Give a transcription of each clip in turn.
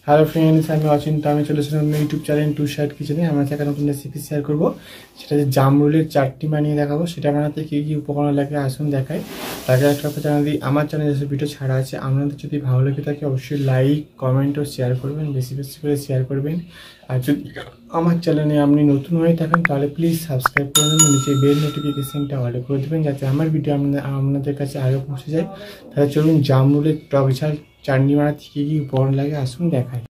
Hello friends, আমি অচিন্তা। আমি চলে এসেছিলাম ইউটিউব চ্যানেল টু সাইড কিচেনে। আমরা একটা নতুন রেসিপি শেয়ার করবো, সেটা যে জামরুলের চাটনি বানিয়ে দেখাবো। সেটা বানাতে কী কী উপকরণ লাগে আসুন দেখাই। তার আগে একটা কথা জানাই, আমার চ্যানেলে যেসব ভিডিও ছাড়া আছে, আপনাদের যদি ভালো লেগে থাকে অবশ্যই লাইক, কমেন্ট ও শেয়ার করবেন, বেশি বেশি করে শেয়ার করবেন। আর যদি আমার চ্যানেলে আপনি নতুন হয়ে থাকেন তাহলে প্লিজ সাবস্ক্রাইব করে দেবেন, নিচে বেল নোটিফিকেশনটা অল করে দেবেন যাতে আমার ভিডিও আপনাদের কাছে আগে পৌঁছে যায়। তাহলে চলুন জামরুলের টক ঝাল চাটনি বানাতে কী কী উপকরণ লাগে আসুন দেখাই।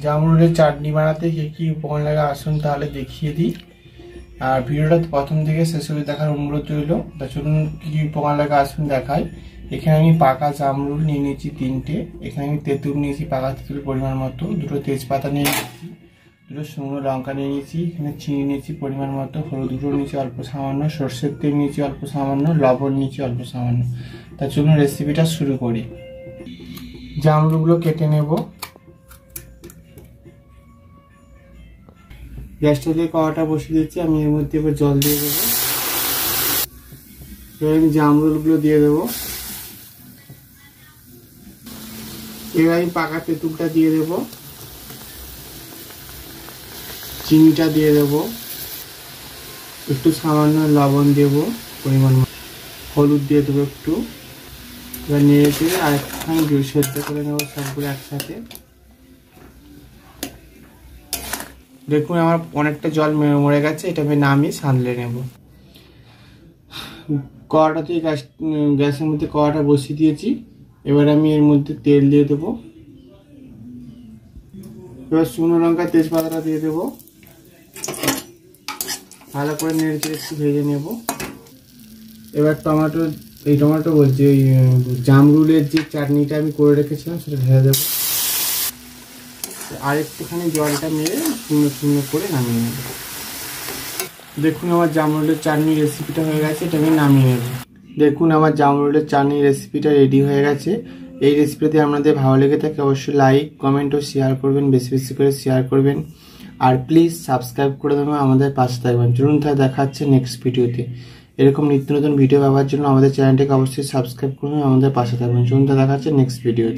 জামরুলের চাটনি বানাতে কী কী উপকরণ লাগে আসুন তাহলে দেখিয়ে দিই। আর ভিডিওটা প্রথম থেকে শেষ করে দেখার অনুরোধ রইল। তা চলুন কী কী উপকরণ লাগে আসুন দেখাই। এখানে আমি পাকা জামরুল নিয়ে নিয়েছি 3টে। এখানে আমি তেঁতুল নিয়েছি, পাকা তেঁতুল পরিমাণ মতো। 2টো তেজপাতা নিয়ে নিয়েছি, 2টো শুকনো লঙ্কা নিয়ে নিয়েছি। এখানে চিনি নিয়েছি পরিমাণ মতো, হলুদ গুঁড়ো নিয়েছি অল্প সামান্য, সর্ষের তেল নিয়েছি অল্প সামান্য, লবণ নিয়েছি অল্প সামান্য। তা চলুন রেসিপিটা শুরু করি। জামরুলগুলো কেটে নেব। গ্যাসটা দিয়ে কড়াটা বসিয়ে দিচ্ছি। আমি এর মধ্যে এবার জল দিয়ে দেবো। এবার আমি জামরুলগুলো দিয়ে দেবো। এবার আমি পাকা তেঁতুলটা দিয়ে দেবো, চিনিটা দিয়ে দেবো, একটু সামান্য লবণ দেবো পরিমাণ, হলুদ দিয়ে দেবো একটু। এবার নেড়ে চেড়ে আর একটুখানি সেদ্ধ করে নেবো সবগুলো একসাথে। দেখুন আমার অনেকটা জল মরে গেছে, এটা আমি নামিয়ে সানলে নেব। কড়াটা দিয়ে গ্যাসের মধ্যে কড়াটা বসিয়ে দিয়েছি। এবার আমি এর মধ্যে তেল দিয়ে দেবো। এবার শুকনো লঙ্কা তেজপাতাটা দিয়ে দেবো, ভালো করে নেড়ে চেড়ে একটু ভেজে নেব। এবার টমেটো বলছি, ওই জামরুলের যে চাটনিটা আমি করে রেখেছিলাম সেটা ঢেলে দেবো। আর একটুখানি জলটা মেরে শুকনো শুকনো করে নামিয়ে নেব। দেখুন আমার জামরুলের চাটনি রেসিপিটা হয়ে গেছে, এটা আমি নামিয়ে নেব। দেখুন আমার জামরুলের চাটনি রেসিপিটা রেডি হয়ে গেছে। এই রেসিপিতে আপনাদের ভালো লেগে থাকে অবশ্যই লাইক, কমেন্ট ও শেয়ার করবেন, বেশি বেশি করে শেয়ার করবেন। আর প্লিজ সাবস্ক্রাইব করে দেবেন, আমাদের পাশে থাকবেন। চলুন তাহলে দেখা হচ্ছে নেক্সট ভিডিওতে। এরকম নিত্য নতুন ভিডিও পাওয়ার জন্য আমাদের চ্যানেলটিকে অবশ্যই সাবস্ক্রাইব করবেন, আমাদের পাশে থাকবেন। চলুন তাহলে দেখা হচ্ছে নেক্সট ভিডিওতে।